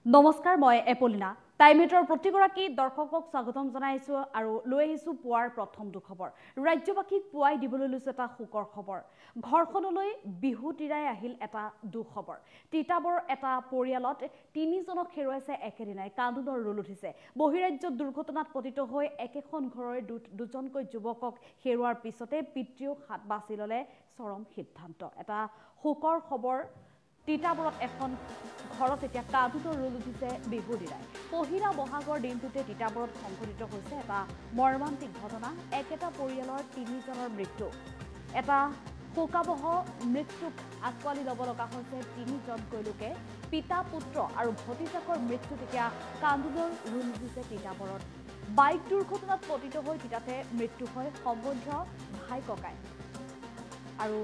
নমস্কাৰ মই এপলিনা টাইমেটৰ প্ৰতিগৰাকী দৰ্শকক স্বাগতম জনাইছো আৰু লৈ আহিছো পুৱাৰ প্ৰথম দুখবৰ ৰাজ্যবাসীক পুৱাই দিবলৈ লৈছে এটা সুকৰ খবৰ ঘৰখনলৈ বিহু তিৰাই আহিল এটা দুখবৰ তিতাবৰ এটা পৰিয়ালত তিনিজনক হেৰুৱাইছে একেদিনাই কান্দোনৰ ৰোল উঠিছে বহিৰাজ্যত দুৰ্ঘটনাত পতিত হৈ একেখন ঘৰৰে দুজনকৈ যুৱকক হেৰুৱাৰ পিছতে পিতৃও হাত বাছি ললে চৰম সিদ্ধান্ত এটা সুকৰ খবৰ তিতাবৰত এখন ঘৰত এতিয়া কান্দোনৰ ৰোল উঠিছে বিহু দিৰাই পহিলা বহাগৰ দিনটোতে তিতাবৰত সংঘটিত হৈছে এটা মৰ্মান্তিক ঘটনা একেটা পৰিয়ালৰ তিনিজনৰ মৃত্যু এটা শোকাবহ মৃত্যুক আকোৱালি ল'ব লগা হৈছে তিনিজনকৈ লোকে পিতা পুত্ৰ আৰু ভতিজাকৰ মৃত্যু তেতিয়া কান্দোনৰ ৰোল উঠিছে তিতাবৰত বাইক দুৰ্ঘটনাত পতিত হৈ তিতাতে মৃত্যু হয় সম্বন্ধীয় ভাই ককাই আৰু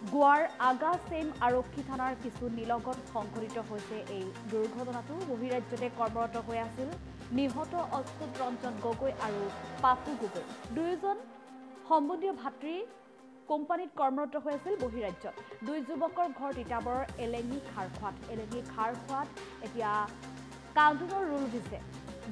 গোৱাৰ আগাছেম আৰক্ষী থানাৰ কিছু নিলগত সংঘটিত হৈছে এই দুৰ্ঘটনাটো বহিৰাজ্যতে কৰ্মৰত হৈ আছিল নিহত অচ্যুত ৰঞ্জন গগৈ আৰু পাপু গগৈ দুয়োজন সম্বন্ধীয় ভাতৃ কোম্পানীত কৰ্মৰত হৈ আছিল বহিৰাজ্যত দুই যুৱকৰ ঘৰ তিতাবৰৰ এলেঙি খাৰখোৱাত এতিয়া কান্দোনৰ ৰোল উঠিছে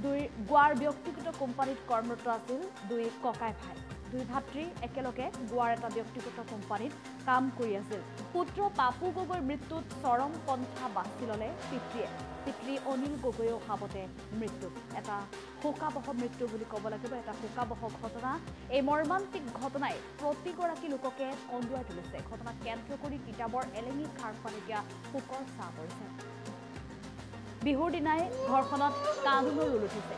দুই গোৱাৰ ব্যক্তিগত কোম্পানীত কৰ্মৰত আছিল দুই ককাই ভাই দুই ভাতৃ একেলগে গোৱাৰ এটা ব্যক্তিগত কোম্পানীত কাম কৰি আছিল পুত্ৰ পাপু গগৈৰ মৃত্যুত চৰম পন্থা বাছি ল'লে পিতৃ অনিল গগৈও হাবতে মৃত্যুত এটা শোকাবহ মৃত্যু বুলি ক'ব লাগিব এটা শোকাবহ ঘটনা এই মৰ্মান্তিক ঘটনাই প্ৰতিগৰাকী লোককে কন্দুৱাই তুলিছে ঘটনাক কেন্দ্ৰ কৰি তিতাবৰ এলেঙি খাৰখন এতিয়া শোকৰ ছাঁ পৰিছে বিহুৰ দিনাই ঘৰখনত কান্দোনৰ ৰোল উঠিছে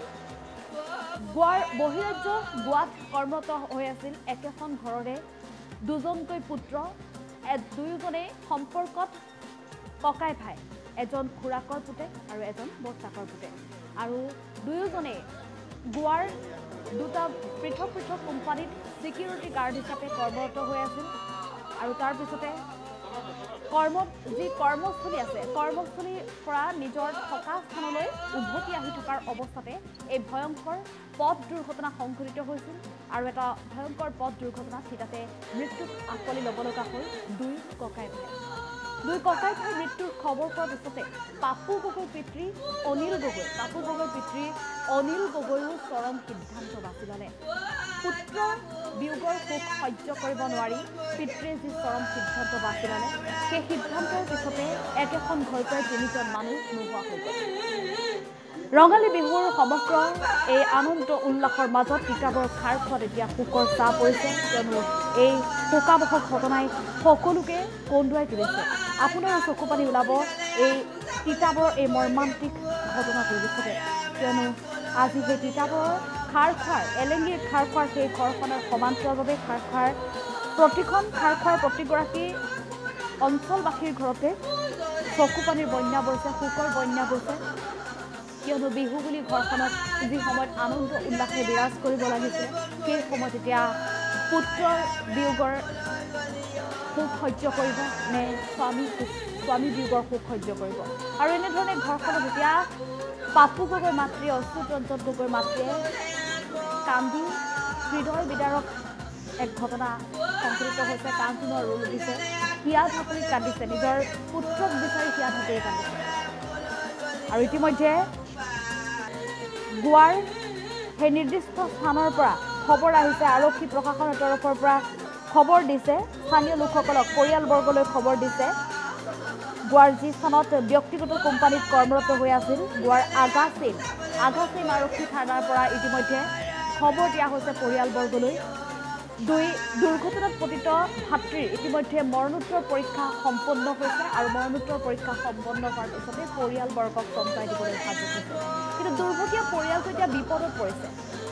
গোৱাৰ বহিৰাজ্য গোৱাত কৰ্মৰত হৈ আছিল একেখন ঘৰৰে দুজনকৈ পুত্ৰ দুয়োজনেই সম্পৰ্কত ককাই ভাই এজন খুৰাকৰ পুতেক আৰু এজন বৰ্তাকৰ পুতেক আৰু দুয়োজনেই গোৱাৰ দুটা পৃথক পৃথক কোম্পানীত ছিকিউৰিটি গাৰ্ড হিচাপে কৰ্মৰত হৈ আছিল আৰু তাৰপিছতে যি কৰ্মস্থলী আছে কৰ্মস্থলীৰ পৰা নিজৰ থকা স্থানলৈ উভতি আহি থকাৰ অৱস্থাতে এই ভয়ংকৰ পথ দুৰ্ঘটনা সংঘটিত হৈছিল আৰু এটা ভয়ংকৰ পথ দুৰ্ঘটনাত থিতাতে মৃত্যুক আকোৱালি ল'ব লগা হ'ল দুই ককাই ভাই মৃত্যুৰ খবৰ পোৱাৰ পিছতে পাপু গগৈৰ পিতৃ অনিল গগৈৰো চৰম সিদ্ধান্ত বাছি ল'লে পুত্ৰ বিয়োগৰ শোক সহ্য কৰিব নোৱাৰি পিতৃয়ে যি চৰম সিদ্ধান্ত বাছি ল'লে সেই সিদ্ধান্তৰ পিছতে একেখন ঘৰৰ পৰাই তিনিজন মানুহ নোহোৱা হৈ গ'ল ৰঙালী বিহুৰ সমগ্ৰ এই আনন্দ উল্লাসৰ মাজত তিতাবৰ খাৰখোৱাত এতিয়া শোকৰ ছাঁ পৰিছে কিয়নো এই শোকাবহ ঘটনাই সকলোকে কন্দুৱাই তুলিছে আপোনাৰো চকু পানী ওলাব এই তিতাবৰ এই মৰ্মান্তিক ঘটনা পৰিৱেশতে কিয়নো আজি সেই তিতাবৰৰ খাৰখোৱাৰ এলেঙিৰ খাৰখোৱাৰ সেই ঘৰখনৰ সমান্তৰালভাৱে প্ৰতিখন খাৰখোৱাৰ প্ৰতিগৰাকী অঞ্চলবাসীৰ ঘৰতে চকু পানীৰ বন্যা বৈছে শোকৰ বন্যা বৈছে কিয়নো বিহু বুলি ঘৰখনত যি সময়ত আনন্দ উল্লাসে বিৰাজ কৰিব লাগিছে সেই সময়ত এতিয়া পুত্ৰৰ বিয়োগৰ শোক সহ্য কৰিব নে স্বামী বিয়োগৰ শোক সহ্য কৰিব আৰু এনেধৰণে ঘৰখনত এতিয়া পাপু গগৈৰ মাতৃয়ে অচ্যুত ৰঞ্জন গগৈৰ মাতৃয়ে কান্দি হৃদয় বিদাৰক এক ঘটনা সংঘটিত হৈছে কান্দোনৰ ৰোল উঠিছে হিয়া ঢাপলিত কান্দিছে নিজৰ পুত্ৰক বিচাৰি হিয়া ঢাপলি কান্দিছে আৰু ইতিমধ্যে গোৱাৰ সেই নিৰ্দিষ্ট স্থানৰ পৰা খবৰ আহিছে আৰক্ষী প্ৰশাসনৰ তৰফৰ পৰা খবৰ দিছে স্থানীয় লোকসকলক পৰিয়ালবৰ্গলৈ খবৰ দিছে গোৱাৰ যি স্থানত ব্যক্তিগত কোম্পানীত কৰ্মৰত হৈ আছিল গোৱাৰ আগাছেম আৰক্ষী থানাৰ পৰা ইতিমধ্যে খবৰ দিয়া হৈছে পৰিয়ালবৰ্গলৈ দুই দুৰ্ঘটনাত পতিত ভাতৃৰ ইতিমধ্যে মৰণোত্তৰ পৰীক্ষা সম্পন্ন হৈছে আৰু মৰণোত্তৰ পৰীক্ষা সম্পন্ন হোৱাৰ পিছতে পৰিয়ালবৰ্গক চমকাই দিবলৈ সাজু হৈছে কিন্তু দুৰ্ভগীয়া পৰিয়ালটো এতিয়া বিপদত পৰিছে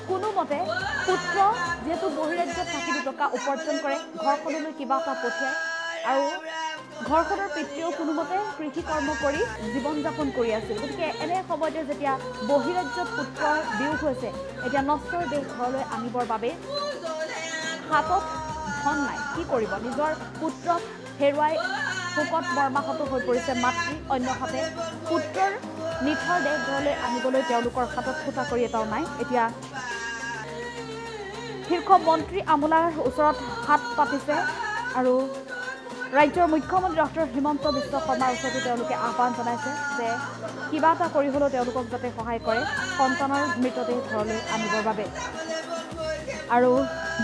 কোনোমতে পুত্ৰ যিহেতু বহিৰাজ্যত থাকি দুটকা উপাৰ্জন কৰে ঘৰখনলৈ কিবা এটা পঠিয়ায় আৰু ঘৰখনৰ পিতৃয়েও কোনোমতে কৃষি কৰ্ম কৰি জীৱন যাপন কৰি আছিল গতিকে এনে সময়তে যেতিয়া বহিৰাজ্যত পুত্ৰৰ বিয়োগ হৈছে এতিয়া নষ্টৰ দেশ ঘৰলৈ আনিবৰ বাবে হাতত ধন নাই কি কৰিব নিজৰ পুত্ৰক হেৰুৱাই শোকত মৰ্মাহত হৈ পৰিছে মাতৃ অন্যহাতে পুত্ৰৰ নিথৰ দেশ ঘৰলৈ আনিবলৈ তেওঁলোকৰ হাতত ফুটা কৰি এটাও নাই এতিয়া শীৰ্ষ মন্ত্ৰী আমোলাৰ ওচৰত হাত পাতিছে আৰু ৰাজ্যৰ মুখ্যমন্ত্ৰী ডক্টৰ হিমন্ত বিশ্ব শৰ্মাৰ ওচৰতো তেওঁলোকে আহ্বান জনাইছে যে কিবা এটা কৰি হ'লেও তেওঁলোকক যাতে সহায় কৰে সন্তানৰ মৃতদেহ ঘৰলৈ আনিবৰ বাবে। আৰু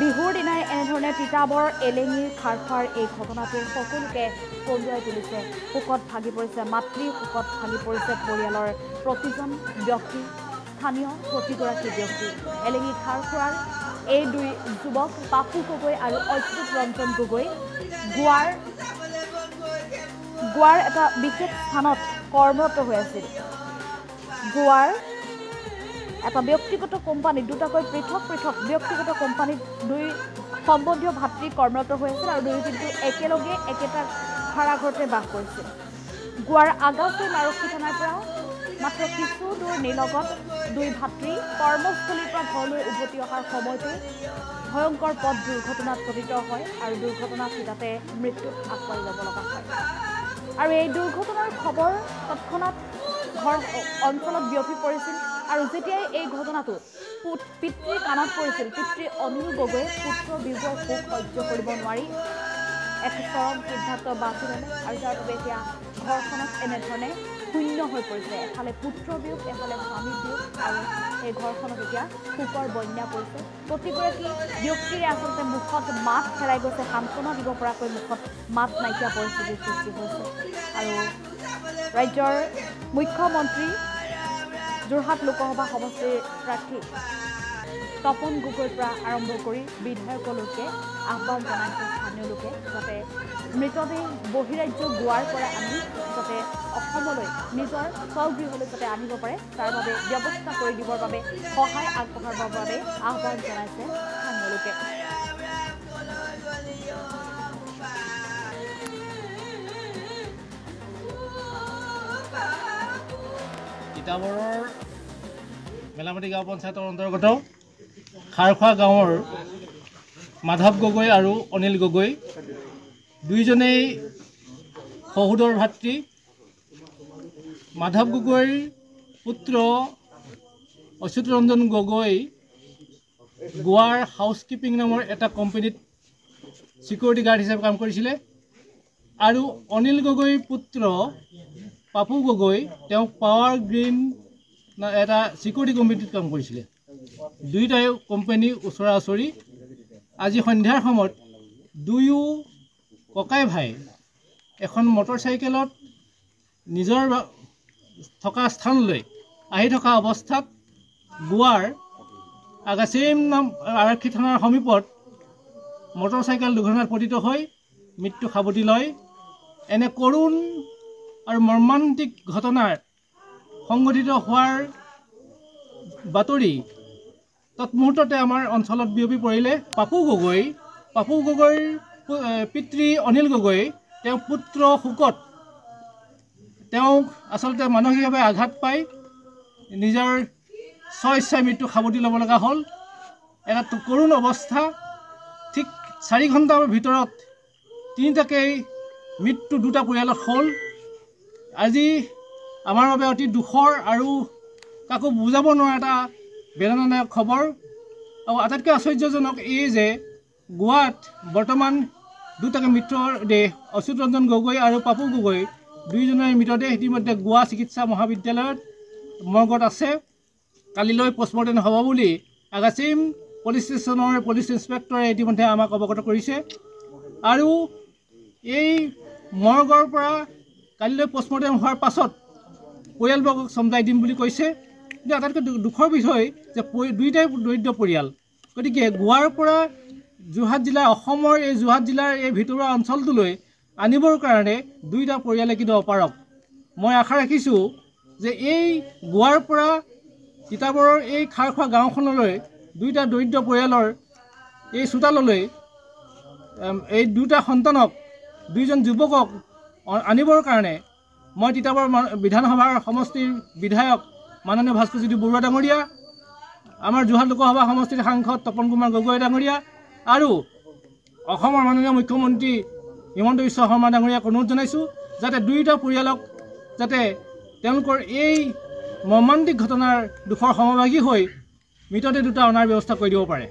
বিহুৰ দিনাই এনেধৰণে তিতাবৰ এলেঙিৰ খাৰখোৱাৰ এই ঘটনাটোৱে সকলোকে কন্দুৱাই তুলিছে। শোকত ভাগি পৰিছে মাতৃ, শোকত ভাগি পৰিছে পৰিয়ালৰ প্ৰতিজন ব্যক্তি, স্থানীয় প্ৰতিগৰাকী ব্যক্তি। এলেঙি খাৰখোৱাৰ এই দুই যুৱক পাপু গগৈ আৰু অচ্যুত ৰঞ্জন গগৈ গোৱাৰ এটা বিশেষ স্থানত কৰ্মৰত হৈ আছিল। গোৱাৰ এটা ব্যক্তিগত কোম্পানীত দুটাকৈ পৃথক পৃথক ব্যক্তিগত কোম্পানীত দুই সম্বন্ধীয় ভাতৃ কৰ্মৰত হৈ আছিল আৰু দুয়ো কিন্তু একেলগে একেটা ভাড়াঘৰতে বাস কৰিছিল। গোৱাৰ আগাছুন আৰক্ষী থানাৰ পৰা মাত্ৰ কিছু দূৰ নিলগত দুই ভাতৃ কৰ্মস্থলীৰ পৰা ঘৰলৈ উভতি অহাৰ সময়তে ভয়ংকৰ পথ দুৰ্ঘটনাত পতিত হয় আৰু দুৰ্ঘটনাত তাতে মৃত্যুত আশ্ৰয় ল'ব লগা হয়। আৰু এই দুৰ্ঘটনাৰ খবৰ তৎক্ষণাত ঘৰ অঞ্চলত বিয়পি পৰিছিল আৰু যেতিয়াই এই ঘটনাটো পিতৃৰ কাণত পৰিছিল, পিতৃ অনিল গগৈয়ে পুত্ৰ বিয়োগৰ শোক সহ্য কৰিব নোৱাৰি এক চৰম সিদ্ধান্ত বাছি ল'লে আৰু যাৰ বাবে এতিয়া ঘৰখনত এনেধৰণে শূন্য হৈ পৰিছে। এফালে পুত্ৰ বিয়োগ, এফালে স্বামী বিয়োগ আৰু এই ঘৰখনত এতিয়া শোকৰ বন্যা পৰিছে। প্ৰতিগৰাকী ব্যক্তিৰে আচলতে মুখত মাত হেৰাই গৈছে, সান্তনা দিব পৰাকৈ মুখত মাত নাইকিয়া পৰিস্থিতিৰ সৃষ্টি হৈছে। আৰু ৰাজ্যৰ মুখ্যমন্ত্ৰী যোৰহাট লোকসভা সমষ্টিৰ প্ৰাৰ্থী তপন গগৈৰ পৰা আৰম্ভ কৰি বিধায়কলৈকে আহ্বান জনাইছে স্থানীয় লোকে যাতে মৃতদেহ বহিৰাজ্য গোৱাৰ পৰা আনি যাতে অসমলৈ নিজৰ স্বগৃহলৈ যাতে আনিব পাৰে তাৰ বাবে ব্যৱস্থা কৰি দিবৰ বাবে সহায় আগবঢ়াবৰ বাবে আহ্বান জনাইছে স্থানীয় লোকে। তিতাবৰৰ মেলামাটি গাঁও পঞ্চায়তৰ অন্তৰ্গত খাৰখোৱা গাঁৱৰ মাধৱ গগৈ আৰু অনিল গগৈ দুইজনেই সহোদৰ ভাতৃ। মাধৱ গগৈৰ পুত্ৰ অচ্যুত ৰঞ্জন গগৈ গোৱাৰ হাউচকিপিং নামৰ এটা কোম্পানীত ছিকিউৰিটি গাৰ্ড হিচাপে কাম কৰিছিলে আৰু অনিল গগৈৰ পুত্ৰ পাপু গগৈ তেওঁ পাৱাৰ গ্ৰীণ এটা ছিকিউৰিটি কোম্পানীত কাম কৰিছিলে। দুয়োটাই কোম্পানী ওচৰা ওচৰি। আজি সন্ধ্যাৰ সময়ত দুয়ো ককাই ভাই এখন মটৰচাইকেলত নিজৰ থকা স্থানলৈ আহি থকা অৱস্থাত গোৱাৰ আগাছিম নাম আৰক্ষী থানাৰ সমীপত মটৰচাইকেল দুৰ্ঘটনাত পতিত হৈ মৃত্যু সাৱটি লয়। এনে কৰুণ আৰু মৰ্মান্তিক ঘটনাৰ সংঘটিত হোৱাৰ বাতৰি তৎমুহূৰ্ততে আমাৰ অঞ্চলত বিয়পি পৰিলে। পাপু গগৈৰ পিতৃ অনিল গগৈ তেওঁ পুত্ৰ শোকত তেওঁক আচলতে মানসিকভাৱে আঘাত পাই নিজৰ স্বইচ্ছাই মৃত্যু সাৱটি ল'ব লগা হ'ল। এটা কৰুণ অৱস্থা। ঠিক 4 ঘণ্টাৰ ভিতৰত তিনিটাকেই মৃত্যু দুটা পৰিয়ালত হ'ল। আজি আমাৰ বাবে অতি দুখৰ আৰু কাকো বুজাব নোৱাৰা এটা বেদনাদায়ক খবৰ। আৰু আটাইতকৈ আশ্চৰ্যজনক এই যে গোৱাত বৰ্তমান দুটাকে মৃতদেহ অচ্যুত ৰঞ্জন গগৈ আৰু পাপু গগৈ দুইজনৰ মৃতদেহ ইতিমধ্যে গোৱা চিকিৎসা মহাবিদ্যালয়ত মৰ্গত আছে। কালিলৈ পষ্টমৰ্টেম হ'ব বুলি আগাছিম পুলিচ ষ্টেচনৰ পুলিচ ইন্সপেক্টৰে ইতিমধ্যে আমাক অৱগত কৰিছে। আৰু এই মৰ্গৰ পৰা কালিলৈ পষ্টমৰ্টেম হোৱাৰ পাছত পৰিয়ালবৰ্গক চমজাই দিম বুলি কৈছে। কিন্তু আটাইতকৈ দুখৰ বিষয় যে দুয়োটাই দৰিদ্ৰ পৰিয়াল। গতিকে গোৱাৰ পৰা যোৰহাট জিলা অসমৰ এই যোৰহাট জিলাৰ এই ভিতৰুৱা অঞ্চলটোলৈ আনিবৰ কাৰণে দুয়োটা পৰিয়ালে কিন্তু অপাৰক। মই আশা ৰাখিছোঁ যে এই গোৱাৰ পৰা তিতাবৰৰ এই খাৰখোৱা গাঁওখনলৈ দুয়োটা দৰিদ্ৰ পৰিয়ালৰ এই চোতাললৈ এই দুটা সন্তানক দুইজন যুৱকক আনিবৰ কাৰণে মই তিতাবৰ বিধানসভাৰ সমষ্টিৰ বিধায়ক মাননীয় ভাস্কৰজ্যোতি বৰুৱা ডাঙৰীয়া, আমাৰ যোৰহাট লোকসভা সমষ্টিৰ সাংসদ তপন কুমাৰ গগৈ ডাঙৰীয়া আৰু অসমৰ মাননীয় মুখ্যমন্ত্ৰী হিমন্ত বিশ্ব শৰ্মা ডাঙৰীয়াক অনুৰোধ জনাইছোঁ যাতে দুয়োটা পৰিয়ালক যাতে তেওঁলোকৰ এই মৰ্মান্তিক ঘটনাৰ দুখৰ সমভাগী হৈ মৃতদেহ দুটা অনাৰ ব্যৱস্থা কৰি দিব পাৰে।